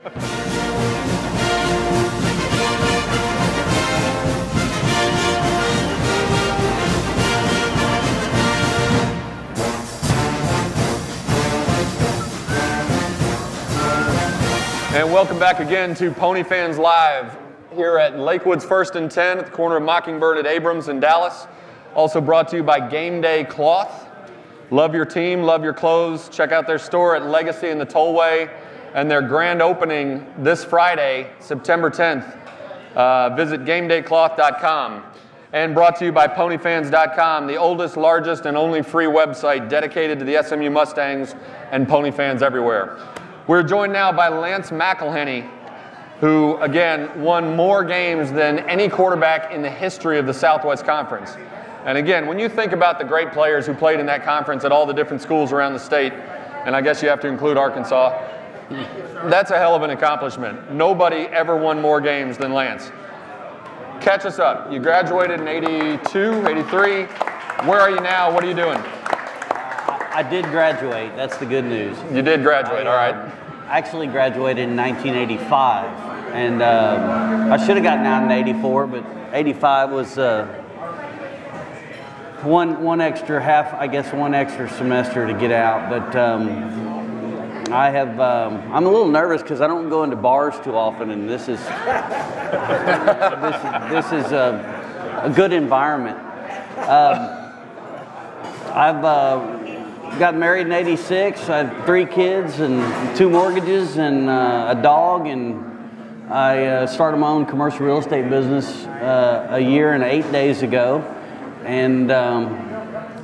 And welcome back again to PonyFans Live here at Lakewood's 1st and 10 at the corner of Mockingbird at Abrams in Dallas. Also brought to you by Game Day Cloth. Love your team, love your clothes. Check out their store at Legacy in the Tollway and their grand opening this Friday, September 10th. Visit GameDayCloth.com. And brought to you by PonyFans.com, the oldest, largest, and only free website dedicated to the SMU Mustangs and Pony fans everywhere. We're joined now by Lance McIlhenny, who, again, won more games than any quarterback in the history of the Southwest Conference. And again, when you think about the great players who played in that conference at all the different schools around the state, and I guess you have to include Arkansas, that's a hell of an accomplishment. Nobody ever won more games than Lance. Catch us up. You graduated in 82, 83. Where are you now? What are you doing? I did graduate. That's the good news. You did graduate, all right. I actually graduated in 1985, and I should have gotten out in 84, but 85 was one extra semester to get out. But I'm a little nervous because I don't go into bars too often, and this is a good environment. I've got married in 86. I had 3 kids and 2 mortgages and a dog, and I started my own commercial real estate business a year and 8 days ago. And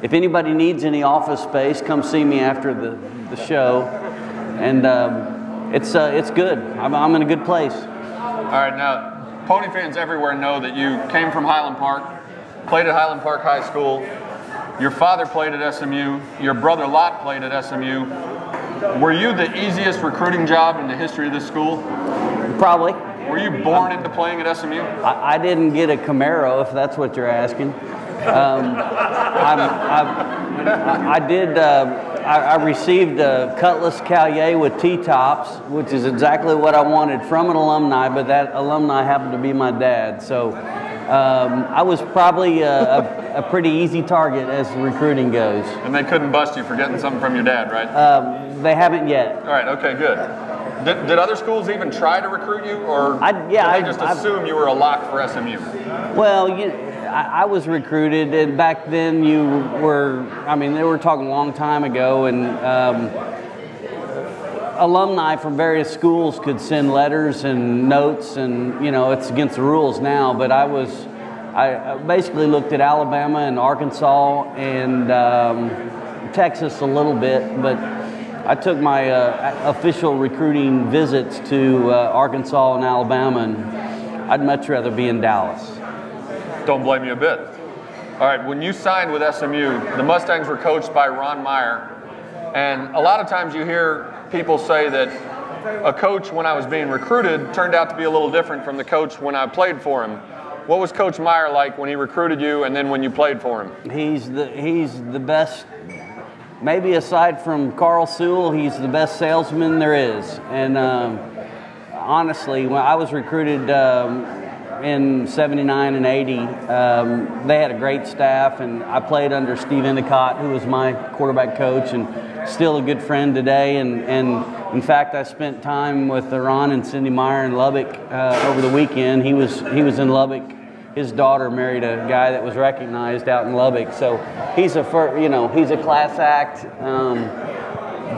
if anybody needs any office space, come see me after the show. And it's good. I'm in a good place. All right, now Pony fans everywhere know that you came from Highland Park, played at Highland Park High School. Your father played at SMU. Your brother Lot played at SMU. Were you the easiest recruiting job in the history of this school? Probably. Were you born into playing at SMU? I didn't get a Camaro, if that's what you're asking. I received a Cutlass Calier with T-tops, which is exactly what I wanted from an alumni, but that alumni happened to be my dad. So I was probably a pretty easy target as recruiting goes. And they couldn't bust you for getting something from your dad, right? They haven't yet. All right, okay, good. Did other schools even try to recruit you, or did they just assume you were a lock for SMU? Well, I was recruited, and back then they were talking a long time ago, and alumni from various schools could send letters and notes, and it's against the rules now, but I basically looked at Alabama and Arkansas and Texas a little bit, but I took my official recruiting visits to Arkansas and Alabama, and I'd much rather be in Dallas. Don't blame you a bit. All right, when you signed with SMU, the Mustangs were coached by Ron Meyer, and a lot of times you hear people say that a coach when I was being recruited turned out to be a little different from the coach when I played for him. What was Coach Meyer like when he recruited you and then when you played for him? He's the best, maybe aside from Carl Sewell, he's the best salesman there is. And honestly, when I was recruited in 79 and 80, they had a great staff, and I played under Steve Endicott, who was my quarterback coach, and still a good friend today. And in fact, I spent time with Ron and Cindy Meyer in Lubbock over the weekend. He was in Lubbock. His daughter married a guy that was recognized out in Lubbock, so he's a class act,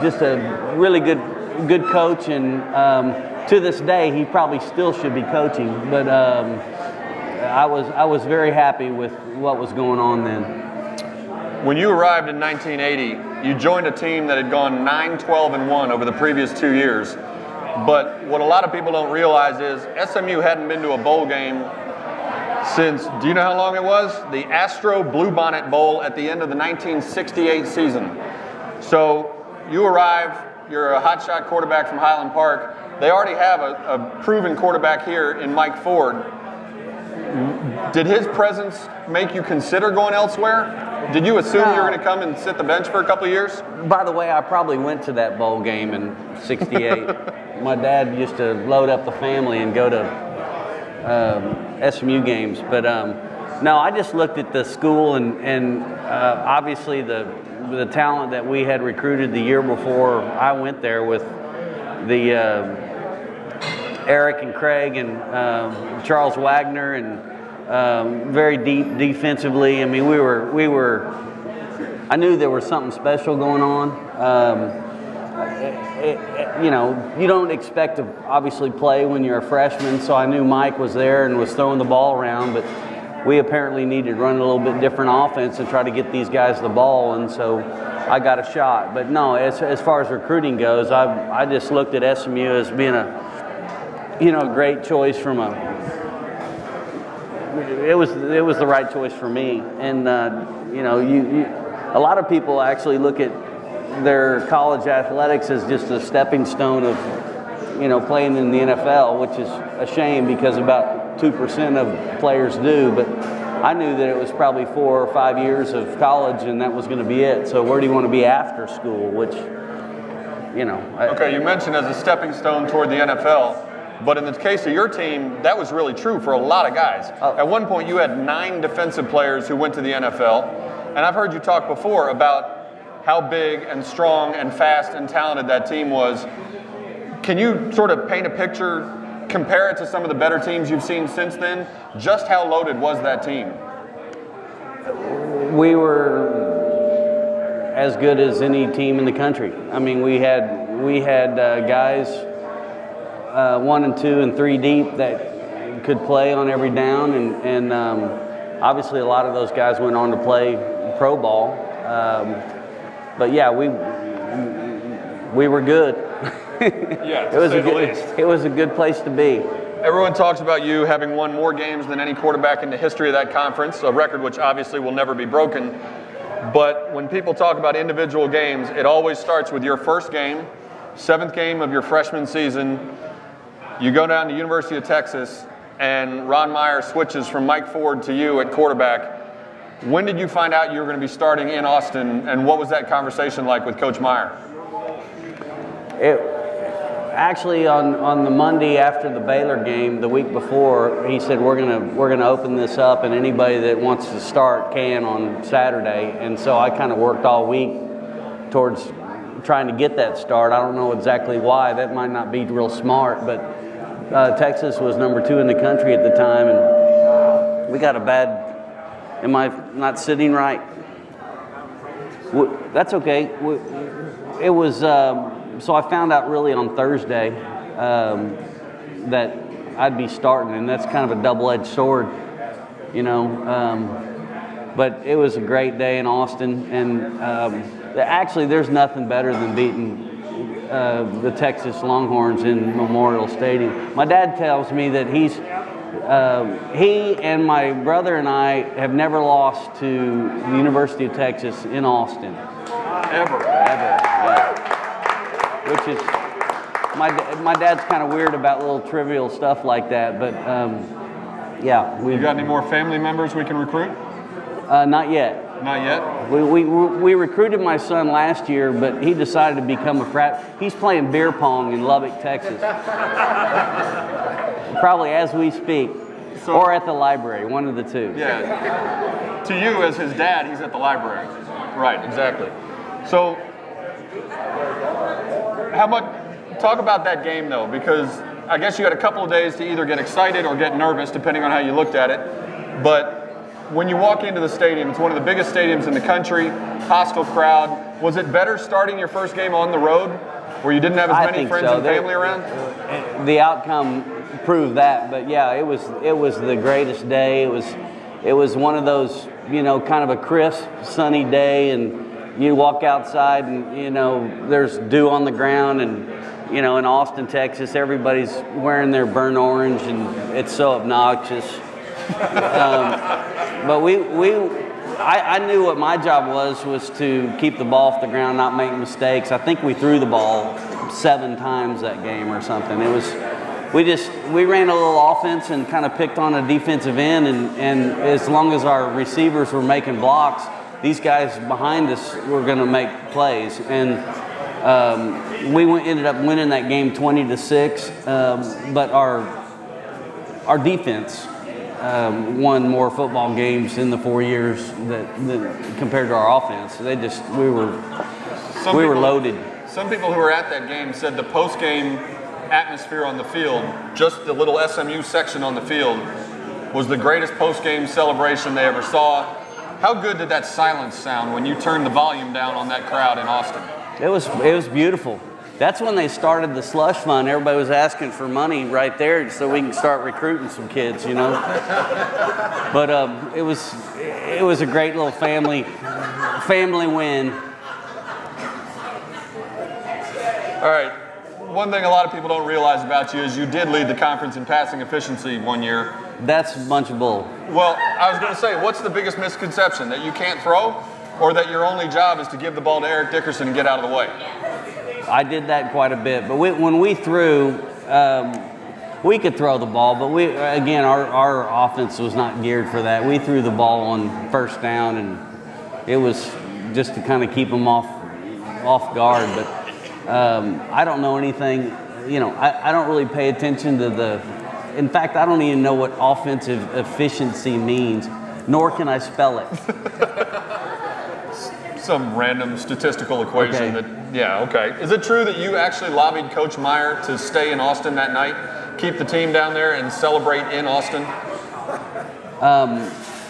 just a really good coach, and to this day he probably still should be coaching. But I was very happy with what was going on then. When you arrived in 1980, you joined a team that had gone 9-12-1 over the previous 2 years. But what a lot of people don't realize is SMU hadn't been to a bowl game since, do you know how long it was? The Astro Bluebonnet Bowl at the end of the 1968 season. So you arrive, you're a hotshot quarterback from Highland Park. They already have a proven quarterback here in Mike Ford. Did his presence make you consider going elsewhere? Did you assume you were going to come and sit the bench for a couple of years? By the way, I probably went to that bowl game in '68. My dad used to load up the family and go to SMU games. But no, I just looked at the school and obviously the talent that we had recruited the year before I went there with the Eric and Craig and Charles Wagner and very deep defensively. I mean, we were. I knew there was something special going on. You know, you don't expect to obviously play when you're a freshman, so I knew Mike was there and was throwing the ball around, but we apparently needed to run a little bit different offense and try to get these guys the ball, and so I got a shot. But no, as far as recruiting goes, I just looked at SMU as being a great choice from a. It was the right choice for me, and you know, a lot of people actually look at their college athletics as just a stepping stone of, you know, playing in the NFL, which is a shame because about 2% of players do. But I knew that it was probably 4 or 5 years of college, and that was going to be it. So where do you want to be after school? Which, you know. Okay, you mentioned as a stepping stone toward the NFL. But in the case of your team, that was really true for a lot of guys. At one point, you had 9 defensive players who went to the NFL. And I've heard you talk before about how big and strong and fast and talented that team was. Can you sort of paint a picture, compare it to some of the better teams you've seen since then? Just how loaded was that team? We were as good as any team in the country. I mean, we had guys 1 and 2 and 3 deep that could play on every down, and obviously a lot of those guys went on to play pro ball. But yeah, we were good. Yeah, it was a good place to be. Everyone talks about you having won more games than any quarterback in the history of that conference, a record which obviously will never be broken. But when people talk about individual games, it always starts with your first game, 7th game of your freshman season. You go down to University of Texas, and Ron Meyer switches from Mike Ford to you at quarterback. When did you find out you were going to be starting in Austin, and what was that conversation like with Coach Meyer? Actually, on the Monday after the Baylor game, the week before, he said we're gonna open this up, and anybody that wants to start can on Saturday. And so I kind of worked all week towards trying to get that start. I don't know exactly why. That might not be real smart, but Texas was number 2 in the country at the time, and we got a bad. Am I not sitting right? That's okay. It was, so I found out really on Thursday that I'd be starting, and that's kind of a double-edged sword, you know. But it was a great day in Austin, and actually there's nothing better than beating the Texas Longhorns in Memorial Stadium. My dad tells me that he and my brother and I have never lost to the University of Texas in Austin. Ever. Yeah. Which is, my dad's kind of weird about little trivial stuff like that, but yeah. You got any more family members we can recruit? Not yet. Not yet? We recruited my son last year, but he decided to become a frat. He's playing beer pong in Lubbock, Texas. Probably as we speak, or at the library, one of the two. Yeah. To you, as his dad, he's at the library. Right, exactly. So, talk about that game, though, because I guess you had a couple of days to either get excited or get nervous, depending on how you looked at it. But when you walk into the stadium, it's one of the biggest stadiums in the country, hostile crowd. Was it better starting your first game on the road, where you didn't have as many friends and family around? The outcome proved that, but yeah, it was the greatest day. It was one of those, you know, kind of a crisp, sunny day, and you walk outside and, you know, there's dew on the ground, and, you know, in Austin, Texas, everybody's wearing their burnt orange, and it's so obnoxious. But I knew what my job was to keep the ball off the ground, not make mistakes. I think we threw the ball 7 times that game or something. It we ran a little offense and kind of picked on a defensive end, and as long as our receivers were making blocks, these guys behind us were going to make plays. And we ended up winning that game 20-6, but our defense won more football games in the 4 years that compared to our offense. We were loaded. Some people who were at that game said the post-game atmosphere on the field, just the little SMU section on the field, was the greatest post-game celebration they ever saw. How good did that silence sound when you turned the volume down on that crowd in Austin? It was beautiful. That's when they started the slush fund. Everybody was asking for money right there so we can start recruiting some kids, you know. But it was a great little family win. All right. One thing a lot of people don't realize about you is you did lead the conference in passing efficiency one year. That's a bunch of bull. Well, I was going to say, what's the biggest misconception? That you can't throw, or that your only job is to give the ball to Eric Dickerson and get out of the way? I did that quite a bit, but when we threw, we could throw the ball, but our offense was not geared for that. We threw the ball on first down, and it was just to kind of keep them off guard. But I don't know anything, you know, I don't really pay attention to in fact, I don't even know what offensive efficiency means, nor can I spell it. Some random statistical equation okay. Is it true that you actually lobbied Coach Meyer to stay in Austin that night, keep the team down there and celebrate in Austin?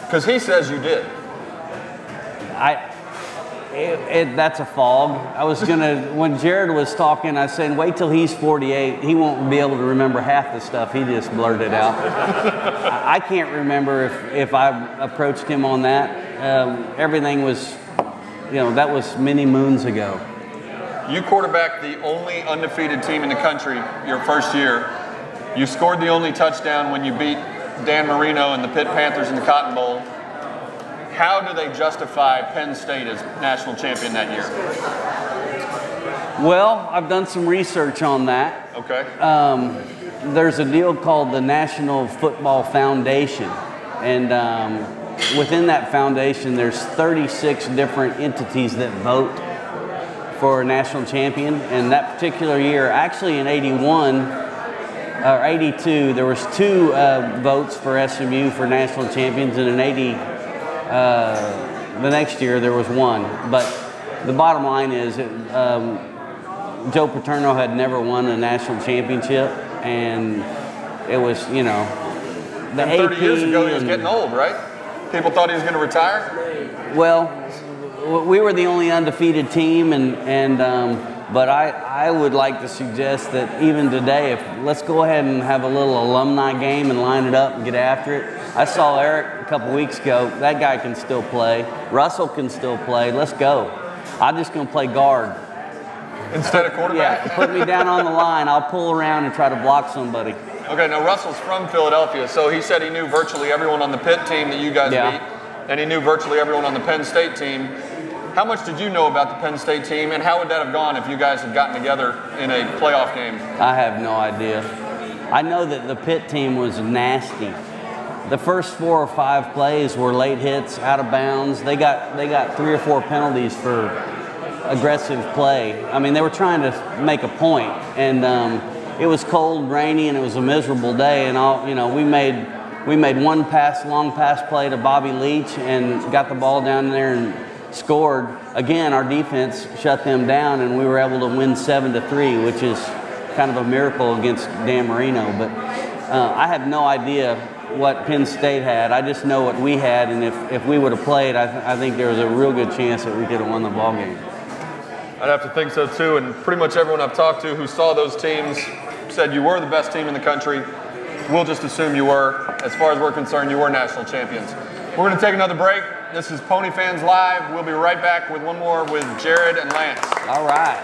Because he says you did. That's a fog. I was when Jerad was talking, I said, wait till he's 48. He won't be able to remember half the stuff he just blurted out. I can't remember if I approached him on that. Everything was, you know, that was many moons ago. You quarterbacked the only undefeated team in the country your first year. You scored the only touchdown when you beat Dan Marino and the Pitt Panthers in the Cotton Bowl. How do they justify Penn State as national champion that year? Well, I've done some research on that. Okay. There's a deal called the National Football Foundation, and within that foundation, there's 36 different entities that vote for a national champion. And that particular year, actually in 81 or 82, there was 2 votes for SMU for national champions, and in the next year there was 1. But the bottom line is Joe Paterno had never won a national championship, and it was, you know, the and 30 years ago he was getting old, right? People thought he was going to retire? Well, we were the only undefeated team, but I would like to suggest that even today, let's go ahead and have a little alumni game and line it up and get after it. I saw Eric a couple weeks ago. That guy can still play. Russell can still play. Let's go. I'm just going to play guard. Instead of quarterback? Yeah, put me down on the line. I'll pull around and try to block somebody. Okay, now Russell's from Philadelphia, so he said he knew virtually everyone on the Pitt team that you guys beat, and he knew virtually everyone on the Penn State team. How much did you know about the Penn State team, and how would that have gone if you guys had gotten together in a playoff game? I have no idea. I know that the Pitt team was nasty. The first 4 or 5 plays were late hits, out of bounds. They got 3 or 4 penalties for aggressive play. I mean, they were trying to make a point, and it was cold, rainy, and it was a miserable day. And we made one long pass play to Bobby Leach and got the ball down there and scored. Again, our defense shut them down, and we were able to win 7-3, which is kind of a miracle against Dan Marino. But I have no idea what Penn State had. I just know what we had, and if we would have played, I think there was a real good chance that we could have won the ball game. I'd have to think so too, and pretty much everyone I've talked to who saw those teams said you were the best team in the country. We'll just assume you were. As far as we're concerned, you were national champions. We're going to take another break. This is PonyFans Live. We'll be right back with one more with Jerad and Lance. All right.